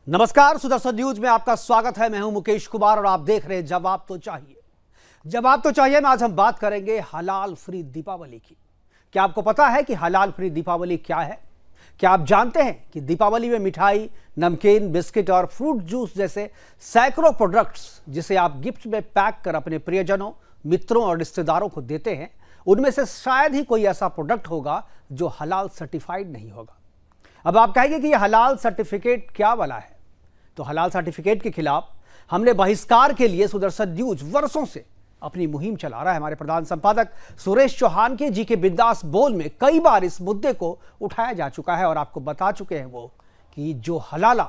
नमस्कार, सुदर्शन न्यूज में आपका स्वागत है। मैं हूं मुकेश कुमार और आप देख रहे हैं जवाब तो चाहिए। जवाब तो चाहिए में आज हम बात करेंगे हलाल फ्री दीपावली की। क्या आपको पता है कि हलाल फ्री दीपावली क्या है? क्या आप जानते हैं कि दीपावली में मिठाई, नमकीन, बिस्किट और फ्रूट जूस जैसे सैकड़ों प्रोडक्ट्स जिसे आप गिफ्ट में पैक कर अपने प्रियजनों, मित्रों और रिश्तेदारों को देते हैं, उनमें से शायद ही कोई ऐसा प्रोडक्ट होगा जो हलाल सर्टिफाइड नहीं होगा। अब आप कहेंगे कि यह हलाल सर्टिफिकेट क्या वाला है? तो हलाल सर्टिफिकेट के खिलाफ हमने बहिष्कार के लिए सुदर्शन न्यूज वर्षों से अपनी मुहिम चला रहा है। हमारे प्रधान संपादक सुरेश चौहान के जी के बिंदास बोल में कई बार इस मुद्दे को उठाया जा चुका है और आपको बता चुके हैं वो कि जो हलाला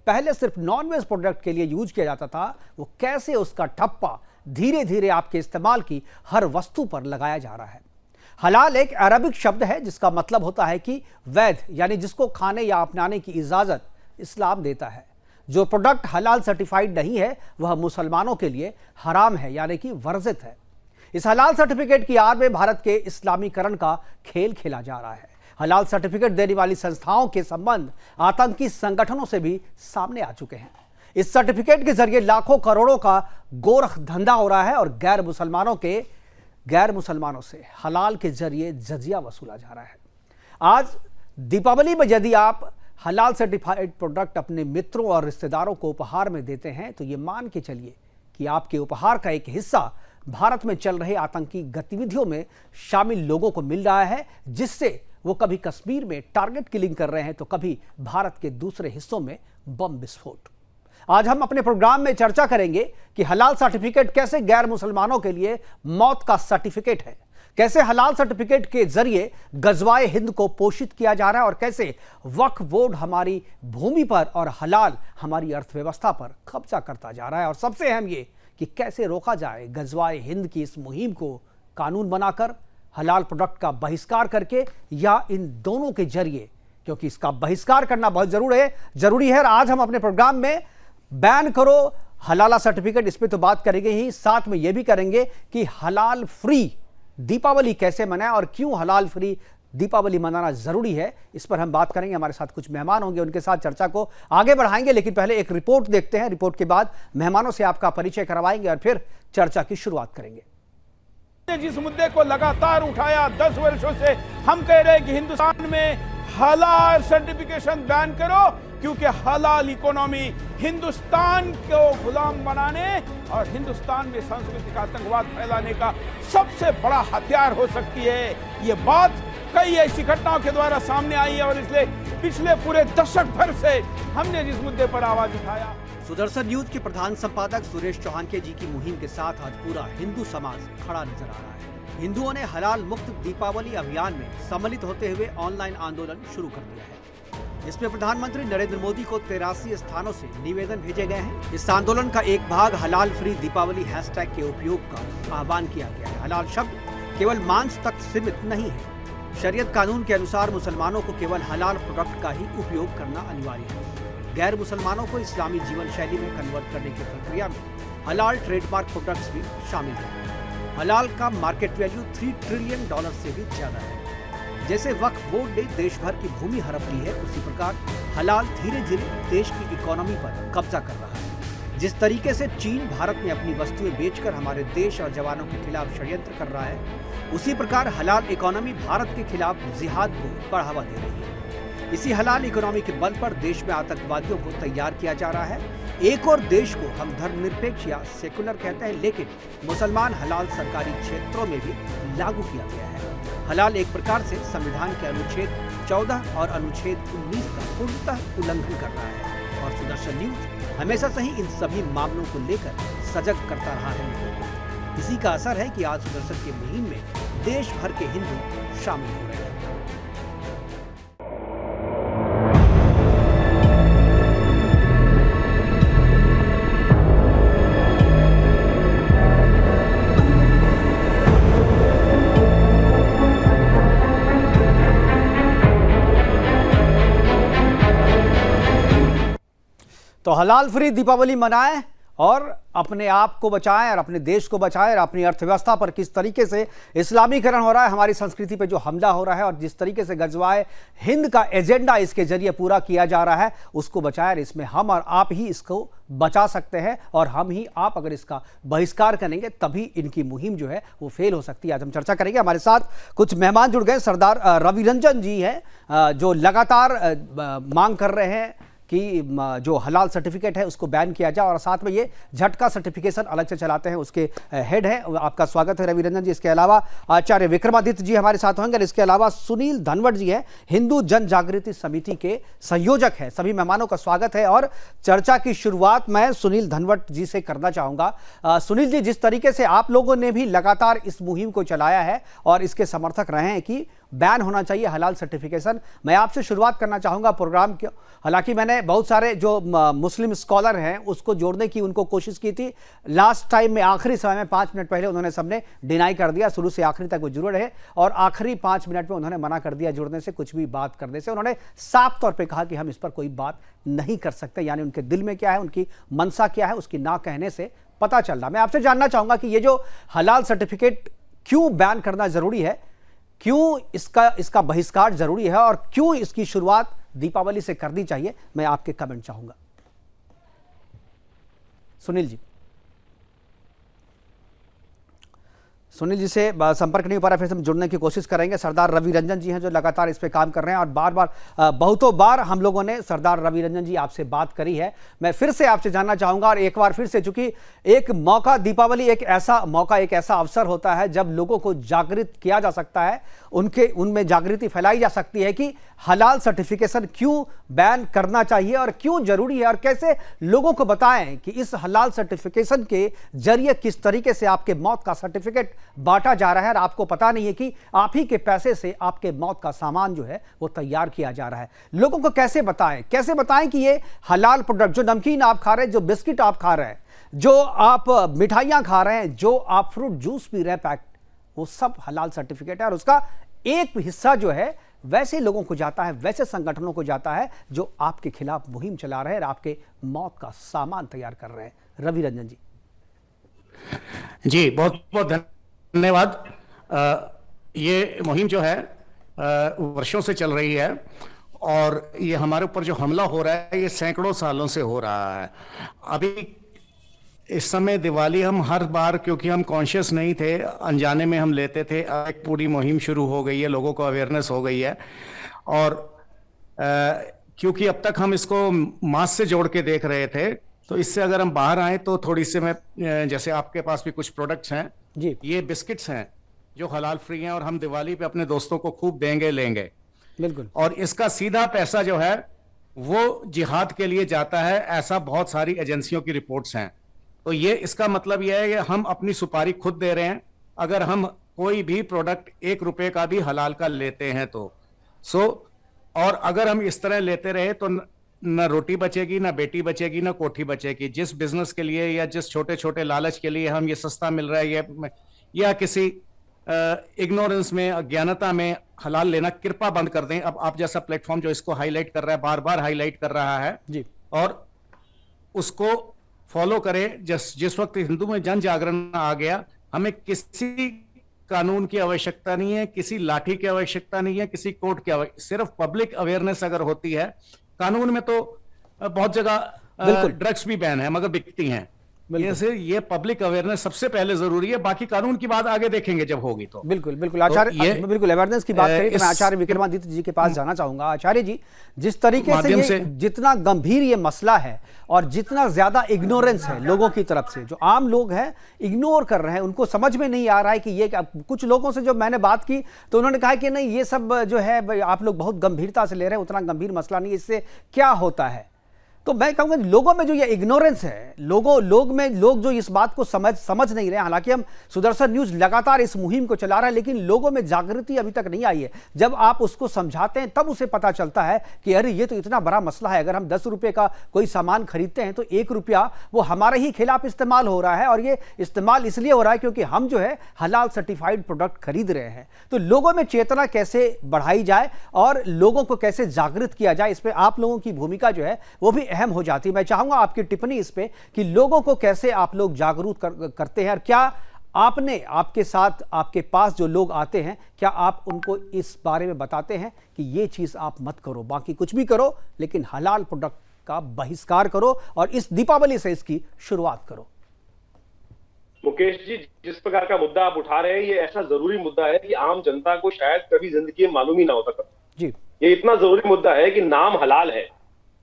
पहले सिर्फ नॉनवेज प्रोडक्ट के लिए यूज किया जाता था, वो कैसे उसका ठप्पा धीरे धीरे आपके इस्तेमाल की हर वस्तु पर लगाया जा रहा है। हलाल एक अरबिक शब्द है जिसका मतलब होता है कि वैध, यानी जिसको खाने या अपनाने की इजाजत इस्लाम देता है। जो प्रोडक्ट हलाल सर्टिफाइड नहीं है वह मुसलमानों के लिए हराम है, यानी कि वर्जित है। इस हलाल सर्टिफिकेट की आड़ में भारत के इस्लामीकरण का खेल खेला जा रहा है। हलाल सर्टिफिकेट देने वाली संस्थाओं के संबंध आतंकी संगठनों से भी सामने आ चुके हैं। इस सर्टिफिकेट के जरिए लाखों करोड़ों का गोरख धंधा हो रहा है और गैर मुसलमानों से हलाल के जरिए जजिया वसूला जा रहा है। आज दीपावली में यदि आप हलाल सर्टिफाइड प्रोडक्ट अपने मित्रों और रिश्तेदारों को उपहार में देते हैं तो ये मान के चलिए कि आपके उपहार का एक हिस्सा भारत में चल रहे आतंकी गतिविधियों में शामिल लोगों को मिल रहा है, जिससे वो कभी कश्मीर में टारगेट किलिंग कर रहे हैं तो कभी भारत के दूसरे हिस्सों में बम विस्फोट। आज हम अपने प्रोग्राम में चर्चा करेंगे कि हलाल सर्टिफिकेट कैसे गैर मुसलमानों के लिए मौत का सर्टिफिकेट है, कैसे हलाल सर्टिफिकेट के जरिए गजवाए हिंद को पोषित किया जा रहा है और कैसे वक्फ बोर्ड हमारी भूमि पर और हलाल हमारी अर्थव्यवस्था पर कब्जा करता जा रहा है, और सबसे अहम ये कि कैसे रोका जाए गजवाए हिंद की इस मुहिम को कानून बनाकर, हलाल प्रोडक्ट का बहिष्कार करके या इन दोनों के जरिए, क्योंकि इसका बहिष्कार करना बहुत जरूरी है। और आज हम अपने प्रोग्राम में बैन करो हलाला सर्टिफिकेट, इस पर तो बात करेंगे ही, साथ में यह भी करेंगे कि हलाल फ्री दीपावली कैसे मनाएं और क्यों हलाल फ्री दीपावली मनाना जरूरी है, इस पर हम बात करेंगे। हमारे साथ कुछ मेहमान होंगे, उनके साथ चर्चा को आगे बढ़ाएंगे, लेकिन पहले एक रिपोर्ट देखते हैं। रिपोर्ट के बाद मेहमानों से आपका परिचय करवाएंगे और फिर चर्चा की शुरुआत करेंगे। जिस मुद्दे को लगातार उठाया 10 वर्षों से, हम कह रहे हैं कि हिंदुस्तान में हलाल सर्टिफिकेशन बैन करो, क्योंकि हलाल इकोनॉमी हिंदुस्तान को गुलाम बनाने और हिंदुस्तान में सांस्कृतिक आतंकवाद फैलाने का सबसे बड़ा हथियार हो सकती है। ये बात कई ऐसी घटनाओं के द्वारा सामने आई है और इसलिए पिछले पूरे दशक भर से हमने जिस मुद्दे पर आवाज उठाया। सुदर्शन न्यूज के प्रधान संपादक सुरेश चौहान के जी की मुहिम के साथ आज पूरा हिंदू समाज खड़ा नजर आ रहा है। हिंदुओं ने हलाल मुक्त दीपावली अभियान में सम्मिलित होते हुए ऑनलाइन आंदोलन शुरू कर दिया है। इसमें प्रधानमंत्री नरेंद्र मोदी को 83 स्थानों से निवेदन भेजे गए हैं। इस आंदोलन का एक भाग हलाल फ्री दीपावली हैशटैग के उपयोग का आह्वान किया गया है। हलाल शब्द केवल मांस तक सीमित नहीं है। शरीयत कानून के अनुसार मुसलमानों को केवल हलाल प्रोडक्ट का ही उपयोग करना अनिवार्य है। गैर मुसलमानों को इस्लामी जीवन शैली में कन्वर्ट करने की प्रक्रिया में हलाल ट्रेडमार्क प्रोडक्ट्स भी शामिल है। हलाल का मार्केट वैल्यू $3 ट्रिलियन से भी ज्यादा है। जैसे वक्फ बोर्ड ने देश भर की भूमि हड़प ली है, उसी प्रकार हलाल धीरे धीरे देश की इकोनॉमी पर कब्जा कर रहा है। जिस तरीके से चीन भारत में अपनी वस्तुएं बेचकर हमारे देश और जवानों के खिलाफ षड्यंत्र कर रहा है, उसी प्रकार हलाल इकोनॉमी भारत के खिलाफ जिहाद को बढ़ावा दे रही है। इसी हलाल इकोनॉमी के बल पर देश में आतंकवादियों को तैयार किया जा रहा है। एक और देश को हम धर्मनिरपेक्ष या सेकुलर कहते हैं, लेकिन मुसलमान हलाल सरकारी क्षेत्रों में भी लागू किया गया है। हलाल एक प्रकार से संविधान के अनुच्छेद 14 और अनुच्छेद 19 का पूर्णतः उल्लंघन कर रहा है और सुदर्शन न्यूज हमेशा से ही इन सभी मामलों को लेकर सजग करता रहा है। इसी का असर है कि आज सुदर्शन की मुहिम में देश भर के हिंदू शामिल हो रहे हैं। तो हलाल फ्री दीपावली मनाएं और अपने आप को बचाएं और अपने देश को बचाएं और अपनी अर्थव्यवस्था पर किस तरीके से इस्लामीकरण हो रहा है, हमारी संस्कृति पे जो हमला हो रहा है और जिस तरीके से गजवाए हिंद का एजेंडा इसके जरिए पूरा किया जा रहा है उसको बचाएं। और इसमें हम और आप ही इसको बचा सकते हैं और हम ही आप अगर इसका बहिष्कार करेंगे तभी इनकी मुहिम जो है वो फेल हो सकती है। आज हम चर्चा करेंगे, हमारे साथ कुछ मेहमान जुड़ गए। सरदार रवि रंजन जी हैं जो लगातार मांग कर रहे हैं कि जो हलाल सर्टिफिकेट है उसको बैन किया जाए और साथ में ये झटका सर्टिफिकेशन अलग से चलाते हैं, उसके हेड है। आपका स्वागत है रवि रंजन जी। इसके अलावा आचार्य विक्रमादित्य जी हमारे साथ होंगे। इसके अलावा सुनील धनवट जी हैं, हिंदू जन जागृति समिति के संयोजक हैं। सभी मेहमानों का स्वागत है और चर्चा की शुरुआत मैं सुनील धनवट जी से करना चाहूंगा। सुनील जी, जिस तरीके से आप लोगों ने भी लगातार इस मुहिम को चलाया है और इसके समर्थक रहे हैं कि बैन होना चाहिए हलाल सर्टिफिकेशन, मैं आपसे शुरुआत करना चाहूंगा प्रोग्राम के। हालांकि मैंने बहुत सारे जो मुस्लिम स्कॉलर हैं उसको जोड़ने की उनको कोशिश की थी, लास्ट टाइम में आखिरी समय में 5 मिनट पहले उन्होंने सबने डिनाई कर दिया। शुरू से आखिरी तक वो जुड़े रहे और आखिरी 5 मिनट में उन्होंने मना कर दिया जुड़ने से, कुछ भी बात करने से। उन्होंने साफ तौर पर कहा कि हम इस पर कोई बात नहीं कर सकते, यानी उनके दिल में क्या है, उनकी मनसा क्या है, उसकी ना कहने से पता चल रहा। मैं आपसे जानना चाहूंगा कि ये जो हलाल सर्टिफिकेट क्यों बैन करना जरूरी है, क्यों इसका बहिष्कार जरूरी है और क्यों इसकी शुरुआत दीपावली से करनी चाहिए, मैं आपके कमेंट चाहूंगा। सुनील जी से संपर्क नहीं हो पा रहा, फिर हम जुड़ने की कोशिश करेंगे। सरदार रवि रंजन जी हैं जो लगातार इस पे काम कर रहे हैं और बार बार बहुतों बार हम लोगों ने सरदार रवि रंजन जी आपसे बात करी है। मैं फिर से आपसे जानना चाहूंगा और एक बार फिर से, चूंकि एक मौका, दीपावली एक ऐसा मौका, एक ऐसा अवसर होता है जब लोगों को जागृत किया जा सकता है, उनमें जागृति फैलाई जा सकती है कि हलाल सर्टिफिकेशन क्यों बैन करना चाहिए और क्यों जरूरी है और कैसे लोगों को बताएं कि इस हलाल सर्टिफिकेशन के जरिए किस तरीके से आपके मौत का सर्टिफिकेट बांटा जा रहा है और आपको पता नहीं है कि आप ही के पैसे से आपके मौत का सामान जो है वो तैयार किया जा रहा है। लोगों को कैसे बताएं कि ये हलाल प्रोडक्ट, जो नमकीन आप खा रहे हैं, जो बिस्किट आप खा रहे हैं, जो आप मिठाइयां खा रहे हैं, जो आप फ्रूट जूस पी रहे हैं पैक्ट, वो सब हलाल सर्टिफिकेट है और उसका एक हिस्सा जो है वैसे लोगों को जाता है, वैसे संगठनों को जाता है जो आपके खिलाफ मुहिम चला रहे हैं और आपके मौत का सामान तैयार कर रहे हैं। रवि रंजन जी, बहुत बहुत धन्यवाद। ये मुहिम जो है वर्षों से चल रही है और ये हमारे ऊपर जो हमला हो रहा है ये सैकड़ों सालों से हो रहा है। अभी इस समय दिवाली हम हर बार, क्योंकि हम कॉन्शियस नहीं थे, अनजाने में हम लेते थे, एक पूरी मुहिम शुरू हो गई है, लोगों को अवेयरनेस हो गई है। और क्योंकि अब तक हम इसको मास से जोड़ के देख रहे थे, तो इससे अगर हम बाहर आए तो थोड़ी से, मैं जैसे आपके पास भी कुछ प्रोडक्ट्स हैं जी, ये बिस्किट्स हैं जो हलाल फ्री हैं और हम दिवाली पे अपने दोस्तों को खूब देंगे, लेंगे बिल्कुल। और इसका सीधा पैसा जो है वो जिहाद के लिए जाता है, ऐसा बहुत सारी एजेंसियों की रिपोर्ट्स हैं। तो ये इसका मतलब यह है कि हम अपनी सुपारी खुद दे रहे हैं अगर हम कोई भी प्रोडक्ट 1 रुपए का भी हलाल का लेते हैं तो। और अगर हम इस तरह लेते रहे तो न रोटी बचेगी, ना बेटी बचेगी, ना कोठी बचेगी। जिस बिजनेस के लिए या जिस छोटे छोटे लालच के लिए हम ये सस्ता मिल रहा है या किसी इग्नोरेंस में, अज्ञानता में हलाल लेना, कृपा बंद कर दें। अब आप जैसा प्लेटफॉर्म जो इसको हाईलाइट कर रहा है, बार बार हाईलाइट कर रहा है जी, और उसको फॉलो करें। जिस वक्त हिंदू में जन जागरण आ गया, हमें किसी कानून की आवश्यकता नहीं है, किसी लाठी की आवश्यकता नहीं है, किसी कोर्ट की आवश्यकता, सिर्फ पब्लिक अवेयरनेस अगर होती है। कानून में तो बहुत जगह ड्रग्स भी बैन है मगर बिकती हैं। ये पब्लिक अवेयरनेस सबसे पहले जरूरी है, बाकी कानून की बात आगे देखेंगे जब होगी तो। बिल्कुल आचार्य, बिल्कुल अवेयरनेस की बात करें तो मैं आचार्य विक्रमादित्य जी के पास जाना चाहूंगा। आचार्य जी, जिस तरीके से जितना गंभीर ये मसला है और जितना ज्यादा इग्नोरेंस है लोगों की तरफ से, जो आम लोग हैं इग्नोर कर रहे हैं, उनको समझ में नहीं आ रहा है कि ये, कुछ लोगों से जो मैंने बात की तो उन्होंने कहा कि नहीं, ये सब जो है आप लोग बहुत गंभीरता से ले रहे हैं, उतना गंभीर मसला नहीं, इससे क्या होता है। तो मैं कहूँगा लोगों में जो ये इग्नोरेंस है, लोग जो इस बात को समझ नहीं रहे। हालांकि हम सुदर्शन न्यूज लगातार इस मुहिम को चला रहा है, लेकिन लोगों में जागृति अभी तक नहीं आई है। जब आप उसको समझाते हैं तब उसे पता चलता है कि अरे ये तो इतना बड़ा मसला है। अगर हम 10 रुपये का कोई सामान खरीदते हैं तो 1 रुपया वो हमारे ही खिलाफ इस्तेमाल हो रहा है और ये इस्तेमाल इसलिए हो रहा है क्योंकि हम जो है हलाल सर्टिफाइड प्रोडक्ट खरीद रहे हैं। तो लोगों में चेतना कैसे बढ़ाई जाए और लोगों को कैसे जागृत किया जाए, इस पर आप लोगों की भूमिका जो है वो भी अहम हो जाती है। मैं चाहूंगा आपकी टिप्पणी इस पे कि लोगों को कैसे आप लोग जागरूक करते हैं, और क्या आपने आपके साथ आपके पास जो लोग आते हैं क्या आप उनको इस बारे में बताते हैं कि ये चीज़ आप मत करो, बाकी कुछ भी करो लेकिन हलाल प्रोडक्ट का बहिष्कार करो और इस दीपावली से इसकी शुरुआत करो? मुकेश जी, जिस प्रकार का मुद्दा आप उठा रहे हैं, ये ऐसा जरूरी मुद्दा है कि आम जनता को शायद कभी जिंदगी में मालूम ही ना होता था। जी, ये इतना जरूरी मुद्दा है कि नाम हलाल है।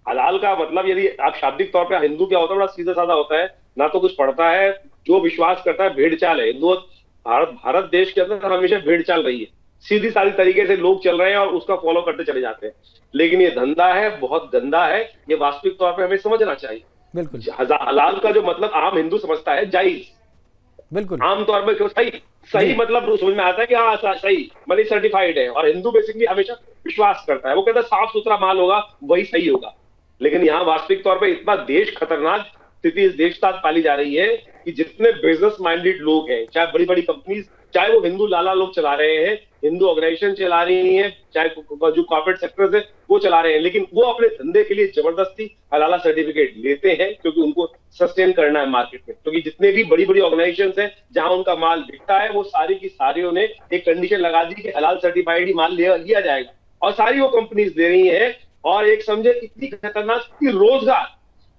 हलाल का मतलब, यदि आप शाब्दिक तौर पे, हिंदू क्या होता है, बड़ा सीधा साधा होता है, ना तो कुछ पढ़ता है, जो विश्वास करता है भेड़ चाल है। हिंदू भारत देश के अंदर हमेशा भेड़ चाल रही है, सीधी सादी तरीके से लोग चल रहे हैं और उसका फॉलो करते चले जाते हैं। लेकिन ये धंधा है, बहुत गंदा है, ये वास्तविक तौर पर हमें समझना चाहिए। बिल्कुल। हलाल का जो मतलब आम हिंदू समझता है जायज, बिल्कुल आमतौर पर क्यों सही मतलब समझ में आता है कि हाँ सही मतलब सर्टिफाइड है। और हिंदू बेसिकली हमेशा विश्वास करता है, वो कहता है साफ सुथरा माल होगा वही सही होगा। लेकिन यहाँ वास्तविक तौर पे इतना देश खतरनाक स्थिति इस देश साथ पाली जा रही है कि जितने बिजनेस माइंडेड लोग हैं, चाहे बड़ी बड़ी कंपनीज, चाहे वो हिंदू लाला लोग चला रहे हैं, हिंदू ऑर्गेनाइजेशन चला रही है, चाहे जो कॉर्पोरेट सेक्टर है वो चला रहे हैं, लेकिन वो अपने धंधे के लिए जबरदस्ती हलाला सर्टिफिकेट लेते हैं क्योंकि उनको सस्टेन करना है मार्केट में। क्योंकि जितने भी बड़ी बड़ी ऑर्गेनाइजेशन हैं जहां उनका माल बिकता है, वो सारी की सारी ने एक कंडीशन लगा दी कि हलाल सर्टिफाइड ही माल लिया जाएगा, और सारी वो कंपनीज दे रही है। और एक समझे इतनी खतरनाक कि रोजगार,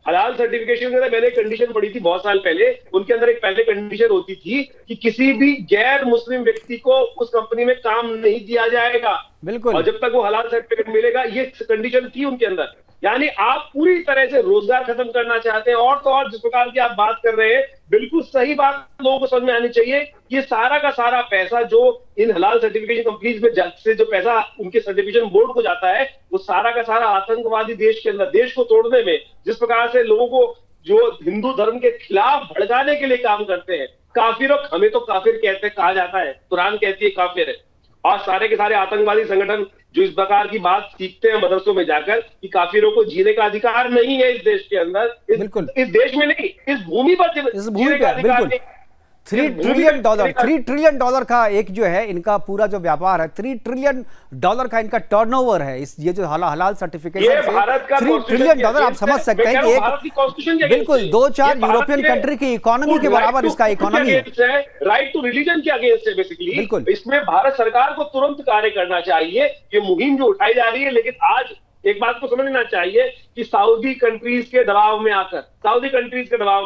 हलाल सर्टिफिकेशन के अंदर मैंने एक कंडीशन पढ़ी थी बहुत साल पहले, उनके अंदर एक पहले कंडीशन होती थी कि किसी भी गैर मुस्लिम व्यक्ति को उस कंपनी में काम नहीं दिया जाएगा। बिल्कुल। और जब तक वो हलाल सर्टिफिकेट मिलेगा, ये कंडीशन थी उनके अंदर। यानी आप पूरी तरह से रोजगार खत्म करना चाहते हैं। और तो और जिस प्रकार की आप बात कर रहे हैं, बिल्कुल सही बात लोगों को समझ में आनी चाहिए। ये सारा का सारा पैसा जो इन हलाल सर्टिफिकेशन कंपनीज में से जो पैसा उनके सर्टिफिकेशन बोर्ड को जाता है, वो सारा का सारा आतंकवादी देश के अंदर, देश को तोड़ने में, जिस प्रकार से लोगों को जो हिंदू धर्म के खिलाफ भड़काने के लिए काम करते हैं। काफिरों, हमें तो काफिर कहते कहा जाता है, कुरान कहती है काफिर है। और सारे के सारे आतंकवादी संगठन जो इस प्रकार की बात सीखते हैं मदरसों में जाकर कि काफिरों को जीने का अधिकार नहीं है इस देश के अंदर, इस देश में नहीं, इस भूमि पर जीने का अधिकार नहीं। $3 ट्रिलियन का एक जो है इनका पूरा जो व्यापार है, $3 ट्रिलियन का इनका टर्नओवर है। इस ये जो हलाल सर्टिफिकेशन से $3 ट्रिलियन आप समझ सकते हैं कि एक बिल्कुल 2-4 यूरोपियन कंट्री की इकोनॉमी के बराबर इसका इकोनॉमी है। राइट टू रिलीजन के अगेंस्ट है बेसिकली। बिल्कुल। इसमें भारत सरकार को तुरंत कार्य करना चाहिए। ये मुहिम जो उठाई जा रही है, लेकिन आज एक बात को समझना चाहिए कि सऊदी कंट्रीज के दबाव में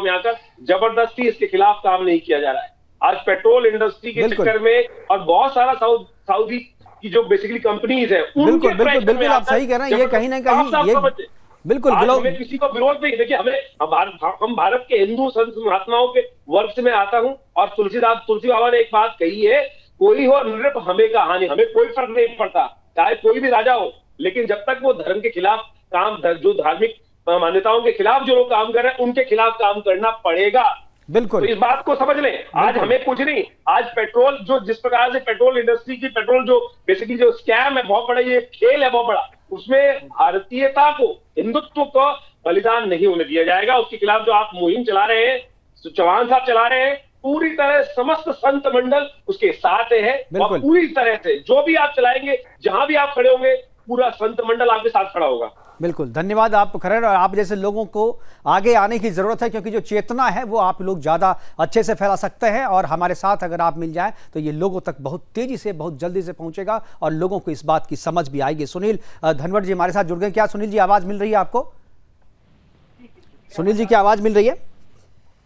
आकर जबरदस्ती इसके खिलाफ काम नहीं किया जा रहा है। आज पेट्रोल इंडस्ट्री के चक्कर में और बहुत सारा सऊदी की जो बेसिकली कंपनीज है, बिल्कुल आप सही कह रहे हैं। ये कहीं ना कहीं ये बिल्कुल हमें किसी को विरोध नहीं। देखिए, हम भारत के हिंदू संत महात्माओं के वर्ग से मैं आता हूं, और तुलसी बाबा ने एक बात कही है, कोई हो नृप हमें का हानि, हमें कोई फर्क नहीं पड़ता चाहे कोई भी राजा हो, लेकिन जब तक वो धर्म के खिलाफ काम, जो धार्मिक मान्यताओं के खिलाफ जो लोग काम कर रहे हैं, उनके खिलाफ काम करना पड़ेगा। बिल्कुल। तो इस बात को समझ लें। आज हमें कुछ नहीं, आज पेट्रोल जो जिस प्रकार से पेट्रोल इंडस्ट्री की पेट्रोल जो बेसिकली जो स्कैम है बहुत बड़ा, ये खेल है बहुत बड़ा, उसमें भारतीयता को, हिंदुत्व को बलिदान नहीं होने दिया जाएगा। उसके खिलाफ जो आप मुहिम चला रहे हैं, चौहान साहब चला रहे हैं, पूरी तरह समस्त संत मंडल उसके साथ है। और पूरी तरह से जो भी आप चलाएंगे, जहां भी आप खड़े होंगे, पूरा संत मंडल आपके साथ खड़ा होगा। बिल्कुल, धन्यवाद आप खरड़। और आप जैसे लोगों को आगे आने की जरूरत है, क्योंकि जो चेतना है वो आप लोग ज्यादा अच्छे से फैला सकते हैं, और हमारे साथ अगर आप मिल जाएं तो ये लोगों तक बहुत तेजी से, बहुत जल्दी से पहुंचेगा और लोगों को इस बात की समझ भी आएगी। सुनील धनवट जी हमारे साथ जुड़ गए। क्या सुनील जी आवाज मिल रही है आपको? सुनील जी की आवाज मिल रही है?